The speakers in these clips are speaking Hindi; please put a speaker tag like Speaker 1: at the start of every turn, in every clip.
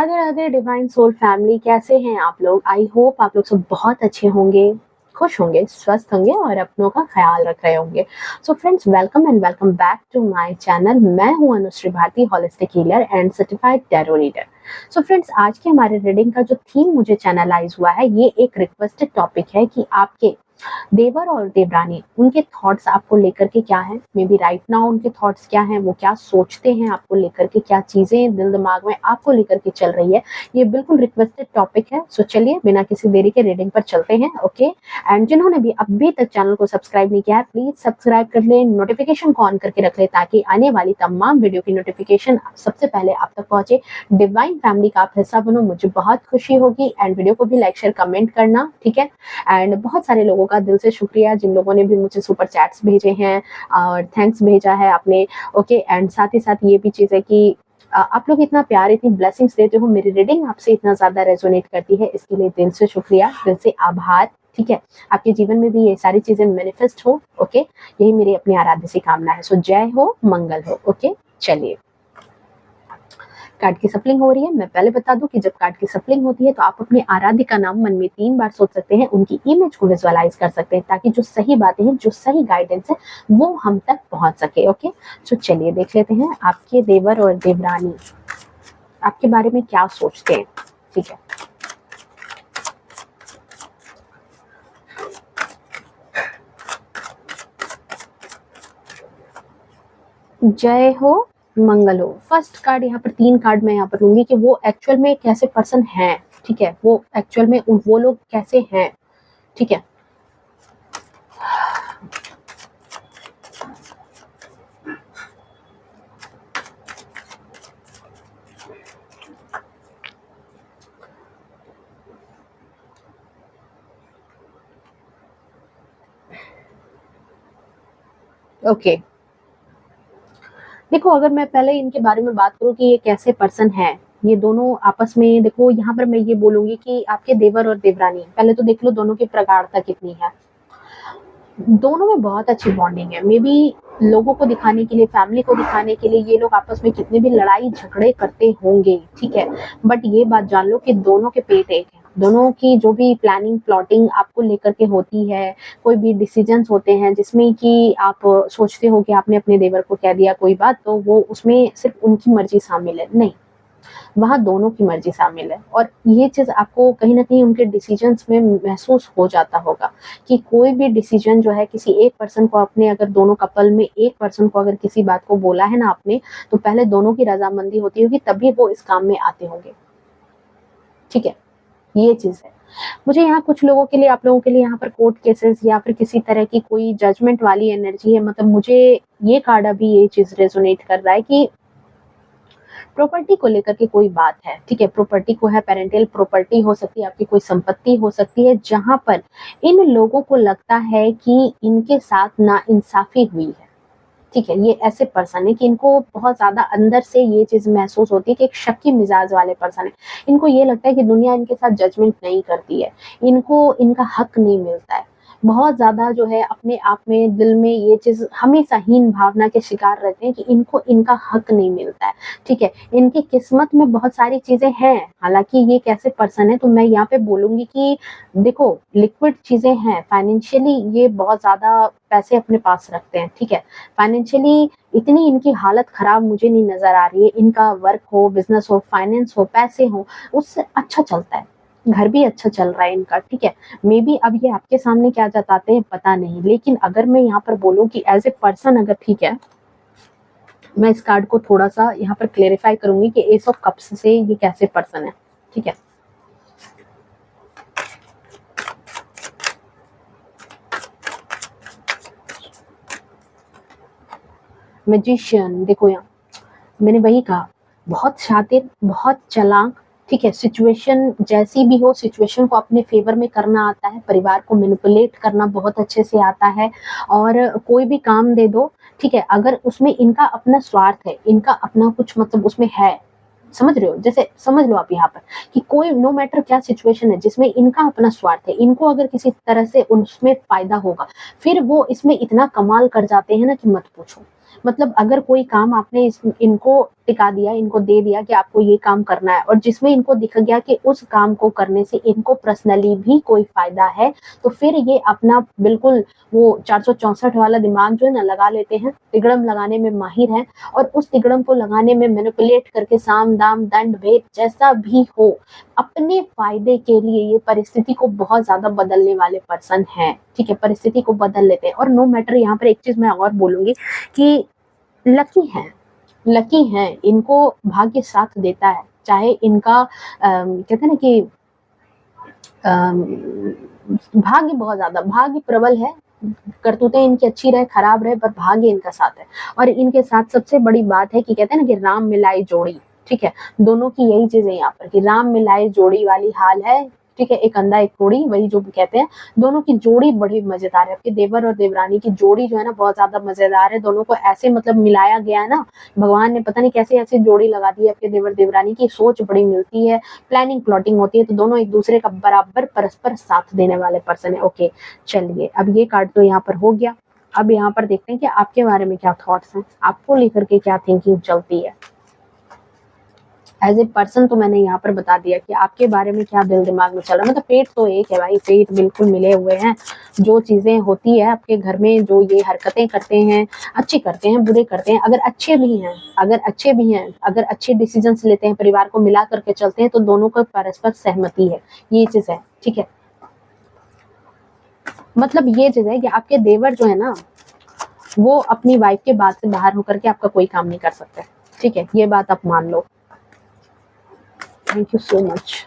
Speaker 1: Radhe Radhe divine soul family, कैसे हैं आप लोग? आई होप आप लोग सब बहुत अच्छे होंगे, खुश होंगे, स्वस्थ होंगे और अपनों का ख्याल रख रहे होंगे। So friends, welcome and welcome back to my channel. मैं हूं Anushree Bharti, holistic healer and certified tarot reader. So friends, आज के हमारे रीडिंग का जो थीम मुझे चैनलाइज हुआ है, ये एक रिक्वेस्टेड टॉपिक है कि आपके देवर और देवरानी, उनके थॉट्स आपको लेकर के क्या हैं, मे बी राइट नाउ उनके थॉट्स क्या हैं, वो क्या सोचते हैं आपको लेकर के, क्या चीजें दिल दिमाग में आपको लेकर के चल रही है। ये बिल्कुल रिक्वेस्टेड टॉपिक है। सो चलिए बिना किसी देरी के रीडिंग पर चलते हैं। ओके, एंड जिन्होंने भी अभी तक चैनल को सब्सक्राइब नहीं किया है, प्लीज सब्सक्राइब कर लें, नोटिफिकेशन को ऑन करके रख लें ताकि आने वाली तमाम वीडियो की नोटिफिकेशन सबसे पहले आप तक पहुंचे। डिवाइन फैमिली का आप हिस्सा बनो, मुझे बहुत खुशी होगी। एंड वीडियो को भी लाइक शेयर कमेंट करना, ठीक है। एंड बहुत सारे लोगों का दिल से शुक्रिया जिन लोगों ने भी मुझे सुपर चैट्स भेजे हैं और थैंक्स भेजा है आपने। ओके, एंड साथ ही साथ ये भी चीज़ है कि आप लोग इतना प्यार, इतनी ब्लेसिंग्स देते हो, मेरी रीडिंग आपसे इतना ज़्यादा रेजोनेट करती है, इसके लिए दिल से शुक्रिया, दिल से आभार। ठीक है, आपके जीवन में भी ये सारी चीज़ें मैनिफेस्ट हो। ओके, यही मेरी अपनी आराध्य सी कामना है। सो जय हो, मंगल हो। ओके, चलिए कार्ड की सफलिंग हो रही है। मैं पहले बता दूं कि जब कार्ड की सफलिंग होती है तो आप अपने आराध्य का नाम मन में 3 बार सोच सकते हैं, उनकी इमेज को विजुअलाइज कर सकते हैं ताकि जो सही बातें हैं, जो सही गाइडेंस है, वो हम तक पहुंच सके। ओके, तो चलिए देख लेते हैं आपके देवर और देवरानी आपके बारे में क्या सोचते हैं। ठीक है, जय हो, मंगल हो। फर्स्ट कार्ड यहाँ पर, 3 कार्ड मैं यहाँ पर लूंगी कि वो एक्चुअल में कैसे पर्सन है। ठीक है, वो एक्चुअल में वो लोग कैसे हैं। ठीक है, ओके। देखो, अगर मैं पहले इनके बारे में बात करूं कि ये कैसे पर्सन है, ये दोनों आपस में, देखो यहाँ पर मैं ये बोलूंगी कि आपके देवर और देवरानी, पहले तो देख लो दोनों की प्रगाढ़ता कितनी है। दोनों में बहुत अच्छी बॉन्डिंग है। मे बी लोगों को दिखाने के लिए, फैमिली को दिखाने के लिए ये लोग आपस में कितने भी लड़ाई झगड़े करते होंगे, ठीक है, बट ये बात जान लो कि दोनों के पेट एक है। दोनों की जो भी प्लानिंग प्लॉटिंग आपको लेकर के होती है, कोई भी डिसीजंस होते हैं जिसमें कि आप सोचते हो कि आपने अपने देवर को कह दिया कोई बात, तो वो उसमें सिर्फ उनकी मर्जी शामिल है, नहीं, वहाँ दोनों की मर्जी शामिल है। और ये चीज़ आपको कहीं न कहीं उनके डिसीजंस में महसूस हो जाता होगा कि कोई भी डिसीजन जो है, किसी एक पर्सन को आपने, अगर दोनों कपल में एक पर्सन को अगर किसी बात को बोला है ना आपने, तो पहले दोनों की रज़ामंदी होती होगी, तभी वो इस काम में आते होंगे। ठीक है, ये चीज़ है। मुझे यहाँ कुछ लोगों के लिए, आप लोगों के लिए यहाँ पर कोर्ट केसेस या फिर किसी तरह की कोई जजमेंट वाली एनर्जी है। मतलब मुझे ये कार्ड अभी ये चीज़ रेजोनेट कर रहा है कि प्रॉपर्टी को लेकर के कोई बात है। ठीक है, प्रॉपर्टी को है, पेरेंटल प्रॉपर्टी हो सकती है, आपकी कोई संपत्ति हो सकती है, जहां पर इन लोगों को लगता है कि इनके साथ नाइंसाफी हुई है। ठीक है, ये ऐसे पर्सन है कि इनको बहुत ज्यादा अंदर से ये चीज महसूस होती है कि एक शक्की मिजाज वाले पर्सन है। इनको ये लगता है कि दुनिया इनके साथ जजमेंट नहीं करती है, इनको इनका हक नहीं मिलता है। बहुत ज़्यादा जो है अपने आप में, दिल में ये चीज़ हमेशा हीन भावना के शिकार रहते हैं कि इनको इनका हक नहीं मिलता है। ठीक है, इनकी किस्मत में बहुत सारी चीज़ें हैं, हालाँकि ये कैसे पर्सन है, तो मैं यहाँ पे बोलूँगी कि देखो, लिक्विड चीज़ें हैं, फाइनेंशियली ये बहुत ज़्यादा पैसे अपने पास रखते हैं। ठीक है, फाइनेंशियली इतनी इनकी हालत खराब मुझे नहीं नज़र आ रही है। इनका वर्क हो, बिज़नेस हो, फाइनेंस हो, पैसे हो, उससे अच्छा चलता है। घर भी अच्छा चल रहा है इनका। ठीक है, मे बी अब ये आपके सामने क्या जताते हैं पता नहीं, लेकिन अगर मैं यहाँ पर बोलूँ कि एज ए पर्सन अगर, ठीक है, मैं इस कार्ड को थोड़ा सा यहाँ पर क्लेरिफाई करूंगी कि एस ऑफ कप्स से ये कैसे पर्सन है। ठीक है, मैजिशियन, देखो यहाँ मैंने वही कहा, बहुत शातिर, बहुत चालाक। ठीक है, सिचुएशन जैसी भी हो, सिचुएशन को अपने फेवर में करना आता है, परिवार को मैनिपुलेट करना बहुत अच्छे से आता है। और कोई भी काम दे दो, ठीक है, अगर उसमें इनका अपना स्वार्थ है, इनका अपना कुछ मतलब उसमें है, समझ रहे हो, जैसे समझ लो आप यहाँ पर कि कोई नो मैटर क्या सिचुएशन है जिसमें इनका अपना स्वार्थ है, इनको अगर किसी तरह से उसमें फायदा होगा, फिर वो इसमें इतना कमाल कर जाते हैं ना कि मत पूछो। मतलब अगर कोई काम आपने इनको टिका दिया, इनको दे दिया कि आपको ये काम करना है, और जिसमें इनको दिख गया कि उस काम को करने से इनको पर्सनली भी कोई फायदा है, तो फिर ये अपना बिल्कुल वो 464 वाला दिमाग जो है ना लगा लेते हैं, तिगड़म लगाने में माहिर हैं, और उस तिगड़म को लगाने में मैनिपुलेट करके साम दाम दंड भेद जैसा भी हो अपने फायदे के लिए ये परिस्थिति को बहुत ज्यादा बदलने वाले पर्सन हैं। ठीक है, परिस्थिति को बदल लेते हैं। और नो मैटर, यहाँ पर एक चीज मैं और बोलूंगी कि लकी हैं, लकी हैं, इनको भाग्य साथ देता है, चाहे इनका कहते हैं ना कि भाग्य बहुत ज्यादा, भाग्य प्रबल है, करतूतें इनकी अच्छी रहे खराब रहे पर भाग्य इनका साथ है। और इनके साथ सबसे बड़ी बात है कि कहते हैं ना कि राम मिलाई जोड़ी, ठीक है, दोनों की यही चीज है यहाँ पर कि राम मिलाई जोड़ी वाली हाल है। ठीक है, एक अंधा एक कोड़ी, वही जो कहते हैं, दोनों की जोड़ी बड़ी मजेदार है। आपके देवर और देवरानी की जोड़ी जो है ना बहुत ज्यादा मजेदार है, दोनों को ऐसे मतलब मिलाया गया है ना, भगवान ने पता नहीं कैसे ऐसे जोड़ी लगा दी है। आपके देवर देवरानी की सोच बड़ी मिलती है, प्लानिंग प्लॉटिंग होती है, तो दोनों एक दूसरे का बराबर परस्पर साथ देने वाले पर्सन है। ओके, चलिए अब ये कार्ड तो यहाँ पर हो गया। अब यहाँ पर देखते हैं कि आपके बारे में क्या थॉट्स हैं, आपको लेकर के क्या थिंकिंग चलती है। एज ए पर्सन तो मैंने यहाँ पर बता दिया कि आपके बारे में क्या दिल दिमाग में चल रहा है। मतलब फेट तो एक है भाई, फेट बिल्कुल मिले हुए हैं। जो चीजें होती है आपके घर में, जो ये हरकतें करते हैं, अच्छे करते हैं बुरे करते हैं, अगर अच्छे भी हैं, अगर अच्छे डिसीजंस लेते हैं, परिवार को मिला करके चलते हैं, तो दोनों को परस्पर सहमति है, ये चीज है। ठीक है, मतलब ये चीज है कि आपके देवर जो है ना वो अपनी वाइफ के बात से बाहर होकर के आपका कोई काम नहीं कर सकते। ठीक है, ये बात आप मान लो। Thank you so much.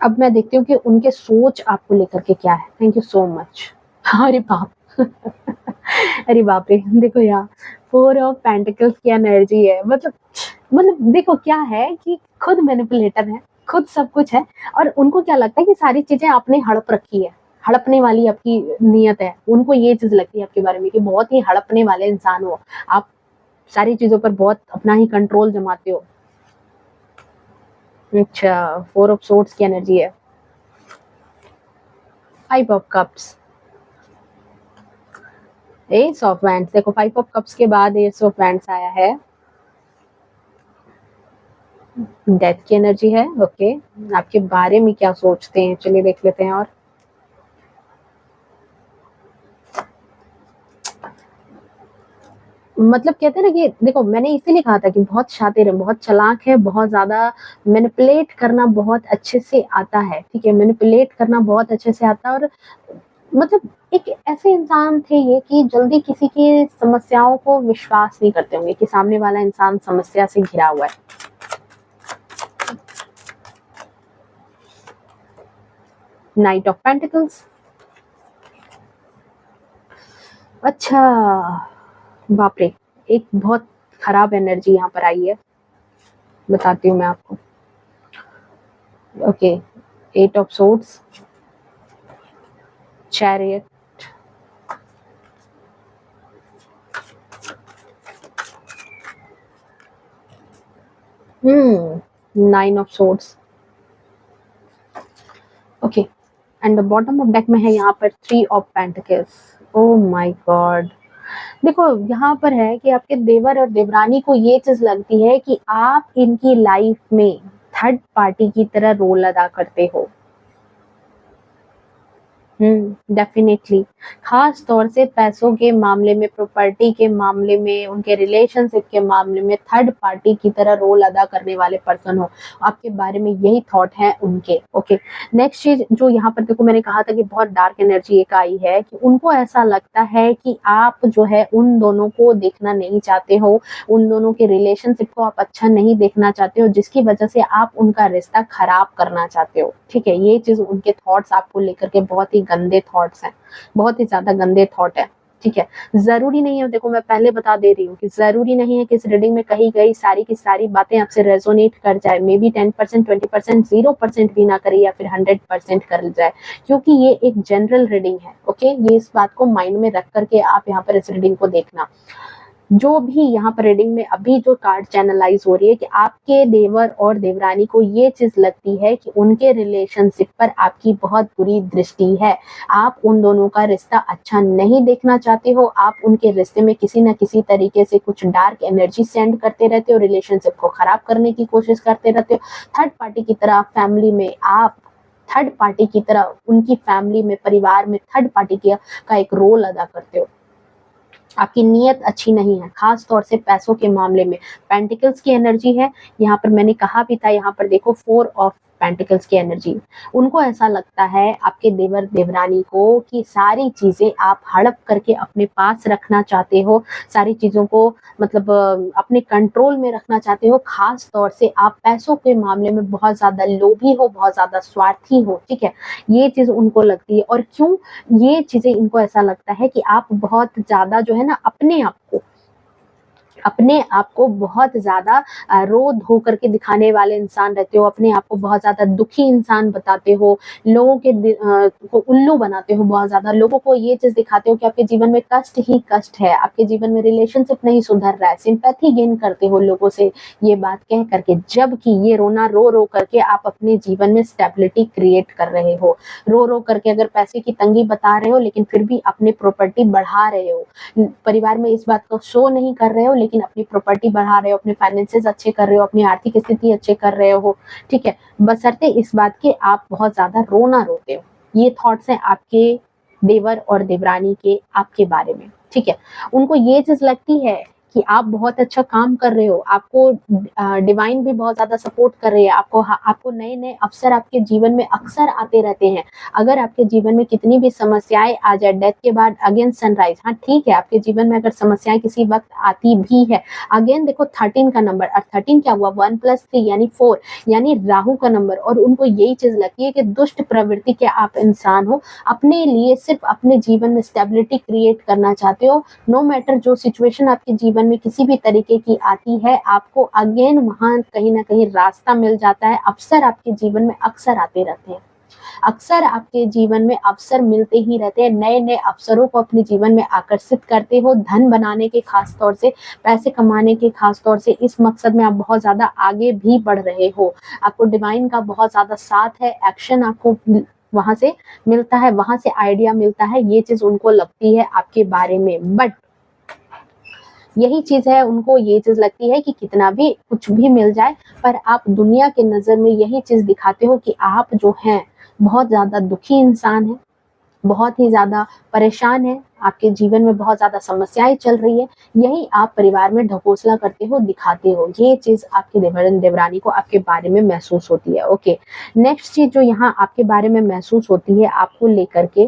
Speaker 1: अब मैं देखती हूँ कि उनके सोच आपको लेकर के क्या है। Thank you so much. अरे बाप अरे बाप रे, देखो यार, 4 ऑफ पेंटिकल्स की एनर्जी है। मतलब देखो क्या है कि खुद मैनिपुलेटर है, खुद सब कुछ है, और उनको क्या लगता है कि सारी चीजें आपने हड़प रखी है, हड़पने वाली आपकी नीयत है। उनको ये चीज लगती है आपके बारे में कि बहुत ही हड़पने वाले इंसान हो आप, सारी चीजों पर बहुत अपना ही कंट्रोल जमाते हो। अच्छा, 4 ऑफ सोर्ड्स की एनर्जी है, 5 of cups, S of wands. देखो 5 ऑफ कप्स के बाद एस ऑफ वैंड्स आया है, डेथ की एनर्जी है। ओके, आपके बारे में क्या सोचते हैं, चलिए देख लेते हैं। और मतलब कहते हैं ना कि देखो, मैंने इसीलिए कहा था कि बहुत शातिर है, बहुत चालाक है, बहुत ज्यादा मैनिपुलेट करना बहुत अच्छे से आता है। ठीक है, मैनिपुलेट करना बहुत अच्छे से आता है। और मतलब एक ऐसे इंसान थे ये कि जल्दी किसी की समस्याओं को विश्वास नहीं करते होंगे कि सामने वाला इंसान समस्या से घिरा हुआ है। नाइट ऑफ पेंटिकल्स, अच्छा बाप रे, एक बहुत खराब एनर्जी यहाँ पर आई है, बताती हूँ मैं आपको। Okay, 8 of swords, chariot, nine of swords. Okay, and the bottom of deck में है यहाँ पर 3 of pentacles. Oh my God, देखो यहाँ पर है कि आपके देवर और देवरानी को ये चीज लगती है कि आप इनकी लाइफ में थर्ड पार्टी की तरह रोल अदा करते हो। डेफिनेटली, खास तौर से पैसों के मामले में, प्रॉपर्टी के मामले में, उनके रिलेशनशिप के मामले में थर्ड पार्टी की तरह रोल अदा करने वाले पर्सन हो। आपके बारे में यही थॉट है उनके। ओके, नेक्स्ट चीज जो यहाँ पर देखो, मैंने कहा था कि बहुत डार्क एनर्जी एक आई है कि उनको ऐसा लगता है कि आप जो है उन दोनों को देखना नहीं चाहते हो, उन दोनों के रिलेशनशिप को आप अच्छा नहीं देखना चाहते हो, जिसकी वजह से आप उनका रिश्ता खराब करना चाहते हो। ठीक है, ये चीज उनके थॉट्स आपको लेकर के बहुत ही गंदे थॉट्स हैं, बहुत ही ज्यादा गंदे थॉट है। ठीक है, जरूरी नहीं है, देखो मैं पहले बता दे रही हूँ कि जरूरी नहीं है कि इस रीडिंग में कही गई सारी की सारी बातें आपसे रेजोनेट कर जाए। मे बी 10%, 20%, 0% भी ना करे, या फिर 100% कर जाए, क्योंकि ये एक जनरल रीडिंग है। ओके, ये इस बात को माइंड में रख करके आप यहाँ पर इस रीडिंग को देखना। जो भी यहाँ पर रीडिंग में अभी जो कार्ड चैनलाइज हो रही है कि आपके देवर और देवरानी को ये चीज लगती है कि उनके रिलेशनशिप पर आपकी बहुत बुरी दृष्टि है। आप उन दोनों का रिश्ता अच्छा नहीं देखना चाहते हो, आप उनके रिश्ते में किसी न किसी तरीके से कुछ डार्क एनर्जी सेंड करते रहते हो, रिलेशनशिप को खराब करने की कोशिश करते रहते हो। थर्ड पार्टी की तरह फैमिली में आप थर्ड पार्टी की तरह उनकी फैमिली में, परिवार में थर्ड पार्टी का एक रोल अदा करते हो। आपकी नीयत अच्छी नहीं है, खास तौर से पैसों के मामले में। पेंटिकल्स की एनर्जी है यहाँ पर, मैंने कहा भी था, यहाँ पर देखो 4 ऑफ पेंटिकल्स की एनर्जी। उनको ऐसा लगता है आपके देवर देवरानी को कि सारी चीजें आप हड़प करके अपने पास रखना चाहते हो, सारी चीजों को मतलब अपने कंट्रोल में रखना चाहते हो। खास तौर से आप पैसों के मामले में बहुत ज्यादा लोभी हो, बहुत ज्यादा स्वार्थी हो, ठीक है, ये चीज उनको लगती है। और क्यों ये चीजें इनको ऐसा लगता है कि आप बहुत ज्यादा जो है ना अपने आप को बहुत ज़्यादा रो धो करके दिखाने वाले इंसान रहते हो, अपने आप को बहुत ज़्यादा दुखी इंसान बताते हो, लोगों के को उल्लू बनाते हो बहुत ज़्यादा, लोगों को ये चीज़ दिखाते हो कि आपके जीवन में कष्ट ही कष्ट है, आपके जीवन में रिलेशनशिप नहीं सुधर रहा है, सिंपैथी गेन करते हो लोगों से ये बात कह करके, जबकि ये रोना रो रो करके आप अपने जीवन में स्टेबिलिटी क्रिएट कर रहे हो। रो रो करके अगर पैसे की तंगी बता रहे हो लेकिन फिर भी अपने प्रॉपर्टी बढ़ा रहे हो, परिवार में इस बात को शो नहीं कर रहे हो लेकिन अपनी प्रॉपर्टी बढ़ा रहे हो, अपने फाइनेंसेस अच्छे कर रहे हो, अपनी आर्थिक स्थिति अच्छे कर रहे हो, ठीक है, बशर्ते इस बात के आप बहुत ज्यादा रोना रोते हो। ये थॉट्स हैं आपके देवर और देवरानी के आपके बारे में, ठीक है। उनको ये चीज लगती है कि आप बहुत अच्छा काम कर रहे हो, आपको डिवाइन भी बहुत ज्यादा सपोर्ट कर रही है, आपको नए नए अवसर आपके जीवन में अक्सर आते रहते हैं। अगर आपके जीवन में कितनी भी समस्याएं आ जाए, डेथ के बाद अगेन सनराइज, हाँ ठीक है, आपके जीवन में अगर समस्याएं किसी वक्त आती भी है, अगेन देखो 13 का नंबर, और 13 क्या हुआ, 1 + 3 यानी 4, यानी राहु का नंबर। और उनको यही चीज लगती है कि दुष्ट प्रवृत्ति के आप इंसान हो, अपने लिए सिर्फ अपने जीवन में स्टेबिलिटी क्रिएट करना चाहते हो। नो मैटर जो सिचुएशन आपके जीवन में किसी भी तरीके की आती है, आपको अगेन वहां कहीं ना कहीं रास्ता मिल जाता है। अवसर आपके जीवन में अक्सर आते रहते हैं, अक्सर आपके जीवन में अवसर मिलते ही रहते हैं, नए नए अवसरों को अपने जीवन में आकर्षित करते हो, धन बनाने के, खास तौर से पैसे कमाने के, खास तौर से इस मकसद में आप बहुत ज्यादा आगे भी बढ़ रहे हो। आपको डिवाइन का बहुत ज्यादा साथ है, एक्शन आपको वहां से मिलता है, वहां से आइडिया मिलता है, ये चीज उनको लगती है आपके बारे में। बट यही चीज है, उनको ये चीज लगती है कि कितना भी कुछ भी मिल जाए, पर आप दुनिया के नजर में यही चीज दिखाते हो कि आप जो हैं बहुत ज्यादा दुखी इंसान है, बहुत ही ज्यादा परेशान है, आपके जीवन में बहुत ज्यादा समस्याएं चल रही है, यही आप परिवार में ढकोसला करते हो, दिखाते हो। ये चीज आपके देवर देवरानी को आपके बारे में महसूस होती है। ओके, नेक्स्ट चीज जो यहाँ आपके बारे में महसूस होती है आपको लेकर के,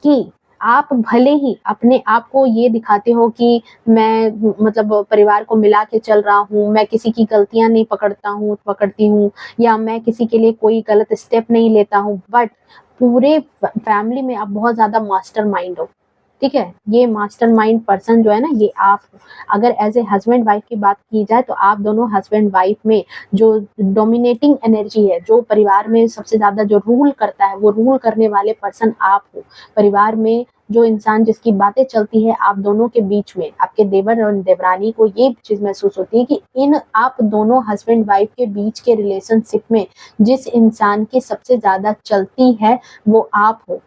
Speaker 1: कि आप भले ही अपने आप को ये दिखाते हो कि मैं मतलब परिवार को मिला के चल रहा हूँ, मैं किसी की गलतियां नहीं पकड़ती हूँ, या मैं किसी के लिए कोई गलत स्टेप नहीं लेता हूँ, बट पूरे फैमिली में आप बहुत ज्यादा मास्टर माइंड हो, ठीक है। ये मास्टरमाइंड पर्सन जो है ना, ये आप हो। अगर एज ए हस्बैंड वाइफ की बात की जाए तो आप दोनों हस्बैंड वाइफ में जो डोमिनेटिंग एनर्जी है, जो परिवार में सबसे ज्यादा जो रूल करता है, वो रूल करने वाले पर्सन आप हो। परिवार में जो इंसान जिसकी बातें चलती है आप दोनों के बीच में, आपके देवर और देवरानी को ये चीज महसूस होती है कि इन आप दोनों हस्बैंड वाइफ के बीच के रिलेशनशिप में जिस इंसान की सबसे ज्यादा चलती है वो आप हो।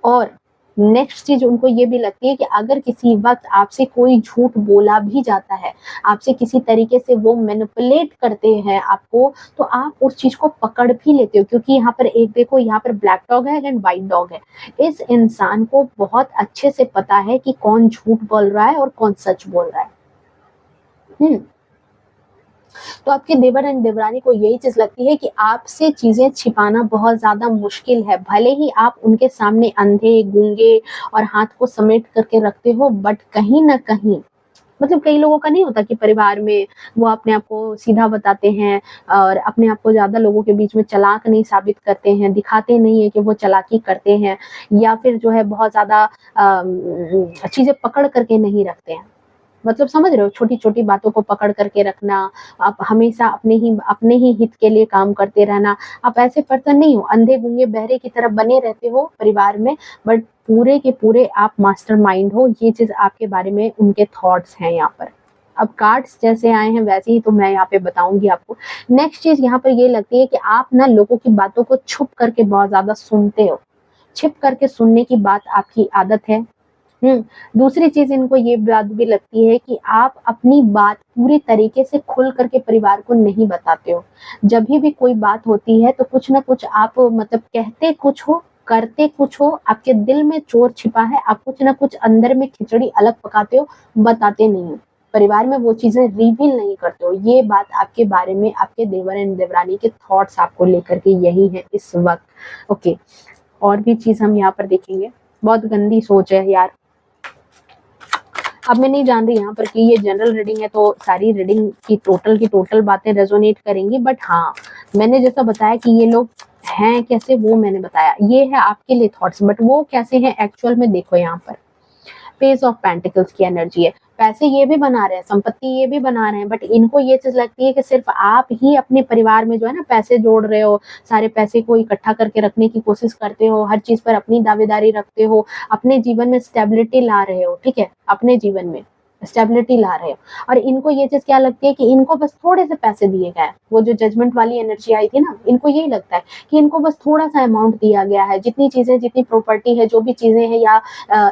Speaker 1: और नेक्स्ट चीज उनको ये भी लगती है कि अगर किसी वक्त आपसे कोई झूठ बोला भी जाता है, आपसे किसी तरीके से वो मैनिपुलेट करते हैं आपको, तो आप उस चीज को पकड़ भी लेते हो, क्योंकि यहाँ पर एक देखो, यहाँ पर ब्लैक डॉग है एंड व्हाइट डॉग है। इस इंसान को बहुत अच्छे से पता है कि कौन झूठ बोल रहा है और कौन सच बोल रहा है। तो आपके देवर एंड देवरानी को यही चीज लगती है कि आपसे चीजें छिपाना बहुत ज्यादा मुश्किल है, भले ही आप उनके सामने अंधे गूंगे और हाथ को समेट करके रखते हो, बट कहीं ना कहीं मतलब कई लोगों का नहीं होता कि परिवार में वो अपने आप को सीधा बताते हैं और अपने आप को ज्यादा लोगों के बीच में चालाक नहीं साबित करते हैं, दिखाते नहीं है कि वो चालाकी करते हैं, या फिर जो है बहुत ज्यादा चीजें पकड़ करके नहीं रखते हैं। मतलब समझ रहे हो, छोटी-छोटी बातों को पकड़ करके रखना, आप हमेशा अपने ही हित के लिए काम करते रहना। आप ऐसे पर्सन नहीं हो, अंधे-गूंगे बहरे की तरह बने रहते हो परिवार में, बट पूरे के पूरे आप मास्टरमाइंड हो, ये चीज़ आपके बारे में उनके थॉट्स हैं यहाँ पर। अब कार्ड्स जैसे आए हैं वैसे ही तो मैं यहाँ पे बताऊँगी आपको। नेक्स्ट चीज़ यहाँ पर ये लगती है कि आप ना लोगों की बातों को छुप करके बहुत ज़्यादा सुनते हो। छिप करके सुनने की बात आपकी आदत है। दूसरी चीज़ इनको ये बात भी लगती है कि आप अपनी बात पूरी तरीके से खुल करके परिवार को नहीं बताते हो। जभी भी कोई बात होती है तो कुछ न कुछ आप मतलब कहते कुछ हो, करते कुछ हो, आपके दिल में चोर छिपा है, आप कुछ न कुछ अंदर में खिचड़ी अलग पकाते हो, बताते नहीं हो। परिवार में वो चीज़ें रिवील नहीं करते हो। ये बात आपके बारे में आपके देवर एंड देवरानी के थॉट्स आपको लेकर के यही है इस वक़्त। ओके, और भी चीज़ हम यहाँ पर देखेंगे। बहुत गंदी सोच है यार। अब मैं नहीं जान रही यहाँ पर कि ये जनरल रीडिंग है तो सारी रीडिंग की टोटल बातें रेजोनेट करेंगी, बट हाँ, मैंने जैसा बताया कि ये लोग हैं कैसे वो मैंने बताया। ये है आपके लिए थॉट्स, बट वो कैसे हैं एक्चुअल में देखो यहाँ पर। पेज ऑफ पेंटिकल्स की एनर्जी है। पैसे ये भी बना रहे हैं, संपत्ति ये भी बना रहे हैं, बट इनको ये चीज़ लगती है कि सिर्फ़ आप ही अपने परिवार में जो है ना पैसे जोड़ रहे हो, सारे पैसे को इकट्ठा करके रखने की कोशिश करते हो, हर चीज़ पर अपनी दावेदारी रखते हो, अपने जीवन में स्टेबिलिटी ला रहे हो, ठीक है? अपने जीवन में स्टेबिलिटी ला रहे हो, और इनको ये चीज़ क्या लगती है कि इनको बस थोड़े से पैसे दिए गए हैं। वो जो जजमेंट वाली एनर्जी आई थी ना, इनको यही लगता है कि इनको बस थोड़ा-सा अमाउंट दिया गया है। जितनी चीज़ें, जितनी प्रॉपर्टी है, जो भी चीज़ें हैं या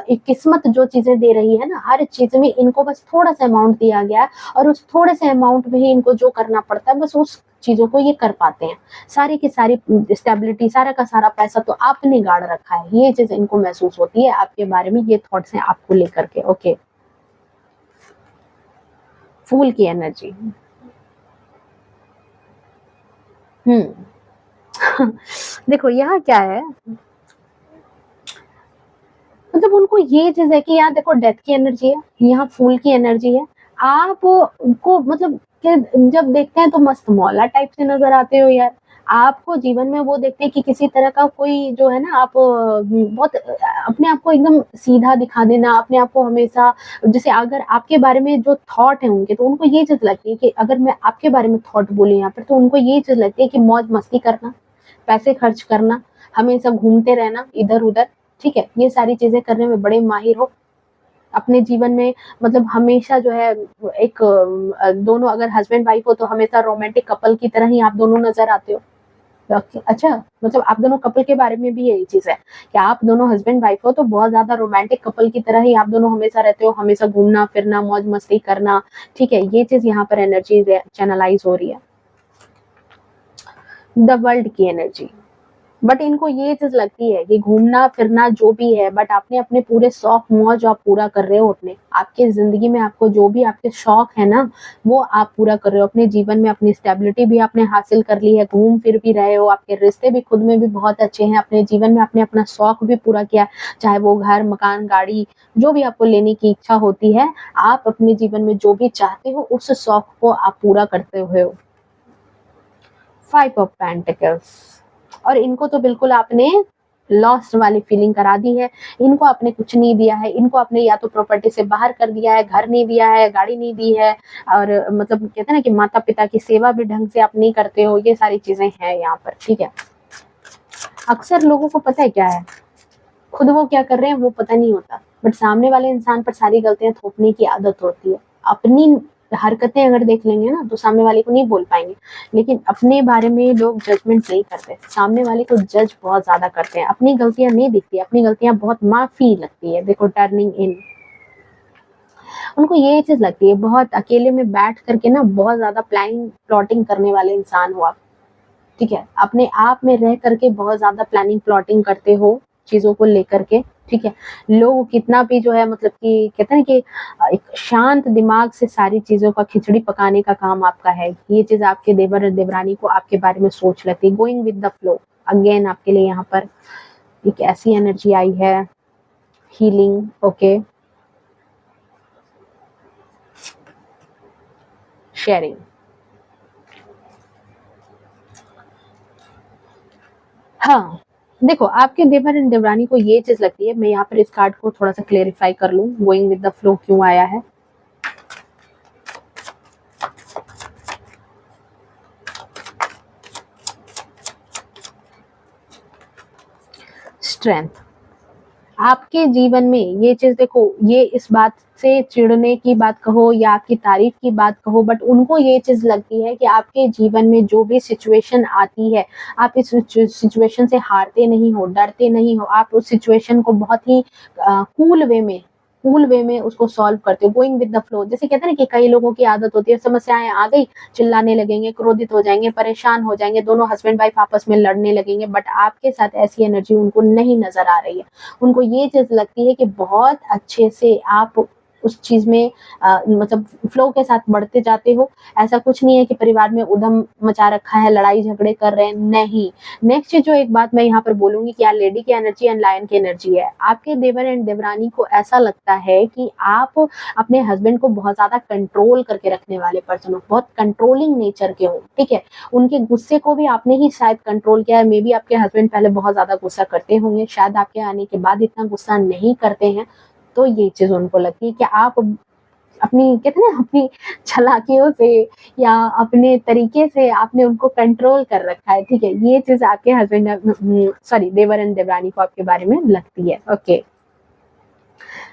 Speaker 1: एक किस्मत जो चीज़ें दे रही है ना, हर चीज़ में इनको बस थोड़ा-सा अमाउंट दिया गया है, और उस थोड़े से अमाउंट में ही इनको जो करना पड़ता है, बस उस चीज़ों को ये कर पाते हैं। सारी की सारी स्टेबिलिटी, सारा का सारा पैसा तो आपने गाड़ रखा है। ये चीज़ इनको महसूस होती है आपके बारे में, ये थॉट्स हैं आपको लेकर के। ओके, फूल की एनर्जी। देखो यहाँ क्या है, मतलब उनको ये चीज़ है कि यहाँ देखो डेथ की एनर्जी है, यहाँ फूल की एनर्जी है। आप को मतलब कि जब देखते हैं तो मस्त मौला टाइप से नज़र आते हो यार। आपको जीवन में वो देखते हैं कि किसी तरह का कोई जो है ना, आप बहुत अपने आप को एकदम सीधा दिखा देना, अपने आप को हमेशा, जैसे अगर आपके बारे में जो थॉट है उनके, तो उनको ये चीज़ लगती है कि अगर मैं आपके बारे में थॉट बोली यहाँ पर, तो उनको ये चीज़ लगती है कि मौज-मस्ती करना, पैसे खर्च करना, हमेशा घूमते रहना इधर-उधर, ठीक है? ये सारी चीज़ें करने में बड़े माहिर हो। अपने जीवन में मतलब हमेशा जो है एक दोनों अगर हस्बैंड वाइफ हो तो हमेशा रोमांटिक कपल की तरह ही आप दोनों नज़र आते हो। अच्छा, मतलब आप दोनों कपल के बारे में भी यही चीज़ है कि आप दोनों हस्बैंड वाइफ हो तो बहुत ज़्यादा रोमांटिक कपल की तरह ही आप दोनों हमेशा रहते हो, हमेशा घूमना-फिरना, मौज-मस्ती करना, ठीक है? ये चीज़ यहाँ पर एनर्जी चैनलाइज़ हो रही है। द वर्ल्ड की एनर्जी, बट इनको ये चीज़ लगती है कि घूमना-फिरना जो भी है, बट आपने अपने पूरे शौक मौज आप पूरा कर रहे हो अपने। आपकी ज़िंदगी में आपको जो भी आपके शौक है ना, वो आप पूरा कर रहे हो। अपने जीवन में अपनी स्टेबिलिटी भी आपने हासिल कर ली है, घूम फिर भी रहे हो, आपके रिश्ते भी खुद में भी बहुत अच्छे हैं, अपने जीवन में आपने अपना शौक भी पूरा किया, चाहे वो घर, मकान, गाड़ी, जो भी आपको लेने की इच्छा होती है, आप अपने जीवन में जो भी चाहते हो, उस शौक को आप पूरा करते हुए हो। 5 ऑफ पेंटिकल्स, और इनको तो बिल्कुल आपने लॉस्ट वाली फीलिंग करा दी है। इनको आपने कुछ नहीं दिया है, इनको आपने या तो प्रॉपर्टी से बाहर कर दिया है, घर नहीं दिया है, गाड़ी नहीं दी है, और मतलब कहते हैं ना कि माता-पिता की सेवा भी ढंग से आप नहीं करते हो, ये सारी चीज़ें हैं यहाँ पर, ठीक है? अक्सर लोगों को पता है क्या है, खुद वो क्या कर रहे हैं वो पता नहीं होता, बट सामने वाले इंसान पर सारी गलतियाँ थोपने की आदत होती है। अपनी हरकतें अगर देख लेंगे ना तो सामने वाले को नहीं बोल पाएँगे, लेकिन अपने बारे में लोग जजमेंट नहीं करते, सामने वाले को जज बहुत ज़्यादा करते हैं। अपनी गलतियाँ नहीं दिखती, अपनी गलतियाँ बहुत माफ़ी लगती है। देखो टर्निंग इन, उनको ये चीज़ लगती है, बहुत अकेले में बैठ करके ना बहुत ज़्यादा प्लॉटिंग करने वाले इंसान हो आप। ठीक है? अपने आप में रह करके बहुत ज़्यादा प्लानिंग प्लॉटिंग करते हो चीज़ों को लेकर के, ठीक है? लोग कितना भी जो है मतलब कि कहते हैं ना कि एक शांत दिमाग से सारी चीज़ों का खिचड़ी पकाने का काम आपका है। ये चीज़ आपके देवर और देवरानी को आपके बारे में सोच लगती है। Going with the flow, again आपके लिए यहाँ पर एक ऐसी एनर्जी आई है, हीलिंग, ओके, शेयरिंग। हाँ, देखो आपके देवर एंड देवरानी को ये चीज़ लगती है, मैं यहाँ पर इस कार्ड को थोड़ा-सा क्लेरिफ़ाई कर लूँ, गोइंग विद द फ्लो क्यों आया है। स्ट्रेंथ। आपके जीवन में ये चीज़ देखो, ये इस बात से चिढ़ने की बात कहो या आपकी तारीफ की बात कहो, बट उनको ये चीज़ लगती है कि आपके जीवन में जो भी सिचुएशन आती है, आप इस सिचुएशन से हारते नहीं हो, डरते नहीं हो, आप उस सिचुएशन को बहुत ही कूल वे में उसको सॉल्व करते हो, गोइंग विद द फ्लो। जैसे कहते हैं ना कि कई लोगों की आदत होती है, समस्याएं आ गई, चिल्लाने लगेंगे, क्रोधित हो जाएंगे, परेशान हो जाएंगे, दोनों हस्बैंड वाइफ आपस में लड़ने लगेंगे, बट आपके साथ ऐसी एनर्जी उनको नहीं नजर आ रही है। उनको ये चीज़ लगती है कि बहुत अच्छे से आप उस चीज़ में मतलब फ्लो के साथ बढ़ते जाते हो। ऐसा कुछ नहीं है कि परिवार में उधम मचा रखा है, लड़ाई झगड़े कर रहे हैं, नहीं। नेक्स्ट जो एक बात मैं यहाँ पर बोलूँगी कि लेडी की एनर्जी एंड लायन की एनर्जी है। आपके देवर एंड देवरानी को ऐसा लगता है कि आप अपने हस्बैंड को बहुत ज़्यादा कंट्रोल करके रखने वाले पर्सन हो, बहुत कंट्रोलिंग नेचर के हो, ठीक है? उनके गुस्से को भी आपने ही शायद कंट्रोल किया है, मे बी आपके हस्बैंड पहले बहुत ज़्यादा गुस्सा करते होंगे, शायद आपके आने के बाद इतना गुस्सा नहीं करते हैं। तो ये चीज़ उनको लगती है कि आप अपनी कहते हैं ना अपनी चालाकियों से या अपने तरीके से आपने उनको कंट्रोल कर रखा है, ठीक है? ये चीज़ आपके हस्बैंड सॉरी देवर एंड देवरानी को आपके बारे में लगती है, ओके।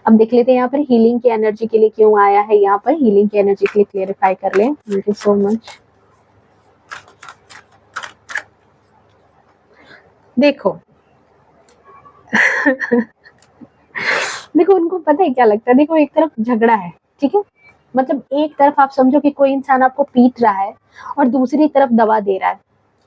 Speaker 1: अब देख लेते हैं यहाँ पर हीलिंग की एनर्जी के लिए क्यों आया है, यहाँ पर हीलिंग की एनर्जी के लिए क्लेरिफाई कर लें। Thank you so much. देखो देखो उनको पता है क्या लगता है, देखो एक तरफ झगड़ा है, ठीक है? मतलब एक तरफ आप समझो कि कोई इंसान आपको पीट रहा है और दूसरी तरफ दवा दे रहा है,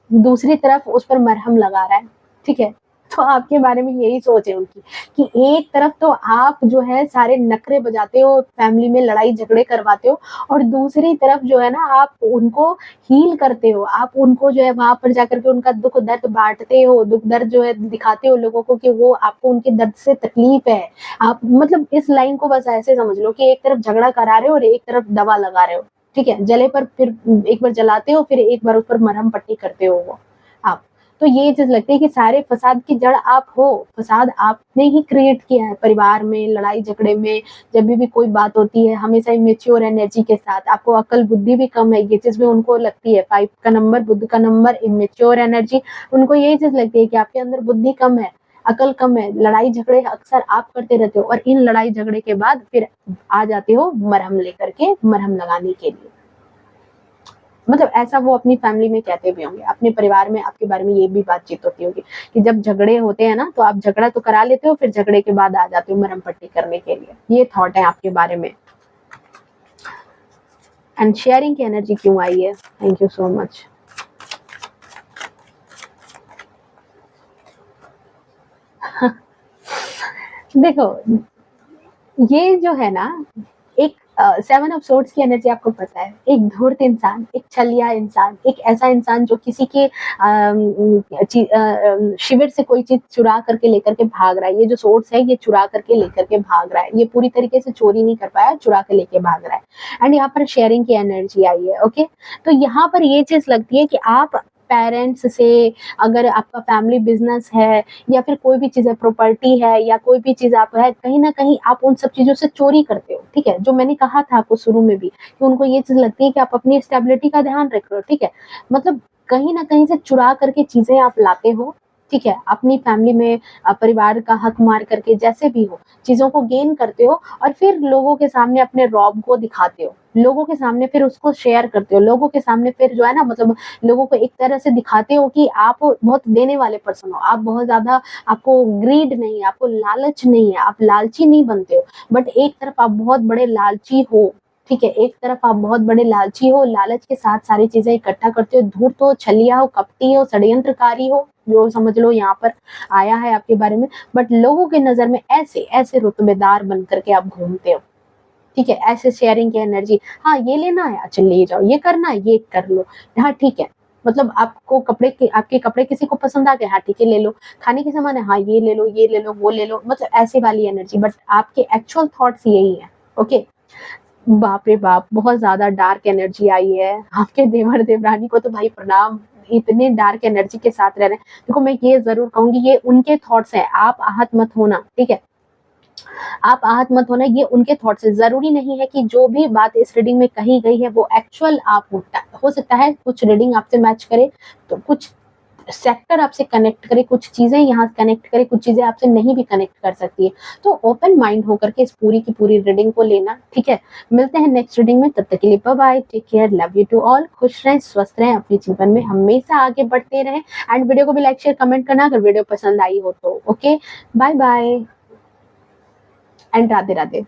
Speaker 1: दूसरी तरफ उस पर मरहम लगा रहा है, ठीक है? तो आपके बारे में यही सोच है उनकी कि एक तरफ तो आप जो है सारे नखरे बजाते हो, फैमिली में लड़ाई झगड़े करवाते हो, और दूसरी तरफ जो है ना आप उनको हील करते हो, आप उनको जो है वहाँ पर जाकर के उनका दुःख दर्द बाँटते हो, दुःख दर्द जो है दिखाते हो लोगों को कि वो आपको उनके दर्द से तकलीफ है। आप मतलब इस लाइन को बस ऐसे समझ लो कि एक तरफ झगड़ा करा रहे हो और एक तरफ दवा लगा रहे हो, ठीक है? जले पर फिर एक बार जलाते हो, फिर एक बार उस पर मरहम पट्टी करते हो वो आप। तो ये चीज़ लगती है कि सारे फसाद की जड़ आप हो, फसाद आपने ही क्रिएट किया है परिवार में, लड़ाई झगड़े में, जब भी कोई बात होती है हमेशा इमेच्योर एनर्जी के साथ, आपको अक्ल बुद्धि भी कम है, ये चीज़ भी उनको लगती है। 5 का नंबर, बुध का नंबर, इमेच्योर एनर्जी, उनको यही चीज़ लगती है कि आपके अंदर बुद्धि कम है, अकल कम है, लड़ाई झगड़े अक्सर आप करते रहते हो, और इन लड़ाई झगड़े के बाद फिर आ जाते हो मरहम लेकर के, मरहम लगाने के लिए। मतलब ऐसा वो अपनी फैमिली में कहते भी होंगे, अपने परिवार में आपके बारे में ये भी बातचीत होती होगी कि जब झगड़े होते हैं ना तो आप झगड़ा तो करा लेते हो, फिर झगड़े के बाद आ जाते हो मरहम पट्टी करने के लिए। ये थॉट है आपके बारे में। एंड शेयरिंग की एनर्जी क्यों आई है? Thank you so much. देखो ये जो है ना, एक 7 ऑफ सोर्ड्स की एनर्जी आपको पता है, एक धूर्त इंसान, एक छलिया इंसान, एक ऐसा इंसान जो किसी के शिविर से कोई चीज चुरा करके लेकर के भाग रहा है। ये जो सोर्ड्स है ये चुरा करके लेकर के भाग रहा है, ये पूरी तरीके से चोरी नहीं कर पाया, चुरा के लेके भाग रहा है। एंड यहाँ पर शेयरिंग की एनर्जी आई है, ओके। तो यहाँ पर ये चीज लगती है कि आप पेरेंट्स से, अगर आपका फैमिली बिजनेस है या फिर कोई भी चीज़ है, प्रॉपर्टी है या कोई भी चीज़ आप है, कहीं न कहीं आप उन सब चीज़ों से चोरी करते हो, ठीक है? जो मैंने कहा था आपको शुरू में भी कि उनको ये चीज़ लगती है कि आप अपनी स्टेबिलिटी का ध्यान रख रहे हो, ठीक है? मतलब कहीं न कहीं से चुरा करके चीज़ें आप लाते हो, ठीक है? अपनी फैमिली में परिवार का हक मार करके जैसे भी हो, चीज़ों को गेन करते हो और फिर लोगों के सामने अपने रौब को दिखाते हो। लोगों के सामने फिर उसको शेयर करते हो, लोगों के सामने फिर जो है ना मतलब लोगों को एक तरह से दिखाते हो कि आप बहुत देने वाले पर्सन हो, आप बहुत ज़्यादा, आपको ग्रीड नहीं है, आपको लालच नहीं है, आप लालची नहीं बनते हो, बट एक तरफ आप बहुत बड़े लालची हो, ठीक है? एक तरफ आप बहुत बड़े लालची हो, लालच के साथ सारी चीज़ें इकट्ठा करते हो, धूर्त हो, छलिया हो, कपटी हो, षड्यंत्रकारी हो, जो समझ लो यहाँ पर आया है आपके बारे में, बट लोगों के नज़र में ऐसे रुतबेदार बन कर के आप घूमते हो, ठीक है? ऐसे शेयरिंग की एनर्जी, हाँ, ये लेना है, अच्छा ले जाओ, ये करना है, ये कर लो, हाँ, ठीक है। मतलब आपको आपके कपड़े किसी को पसंद आ गए, हाँ, ठीक है, ले लो। खाने के सामान है, हाँ, ये ले लो, ये ले लो, वो ले लो, मतलब ऐसे वाली एनर्जी, बट आपके एक्चुअल थॉट्स यही है, ओके? बाप रे बाप! बहुत ज़्यादा डार्क एनर्जी आई है। आपके देवर-देवरानी को तो भाई प्रणाम, इतने डार्क एनर्जी के साथ रह रहे हैं। देखो मैं ये ज़रूर कहूँगी, ये उनके थॉट्स हैं, आप आहत मत होना, ठीक है? आप आहत मत होना, ये उनके थॉट्स है। ज़रूरी नहीं है कि जो भी बात इस रीडिंग में कही गई है वो एक्चुअल आप हो सकता है कुछ रीडिंग आपसे मैच करे, तो कुछ सेक्टर आपसे कनेक्ट करे, कुछ चीजें यहाँ कनेक्ट करे, कुछ चीजें आपसे नहीं भी कनेक्ट कर सकती है। तो ओपन माइंड होकर के इस पूरी की पूरी रीडिंग को लेना, ठीक है। मिलते हैं नेक्स्ट रीडिंग में, तब तक के लिए bye bye, take care, love you to all. खुश रहें, स्वस्थ रहें, अपने जीवन में हमेशा आगे बढ़ते रहें। एंड वीडियो को भी लाइक शेयर कमेंट करना अगर वीडियो पसंद आई हो तो। Okay, bye bye and Radhe Radhe.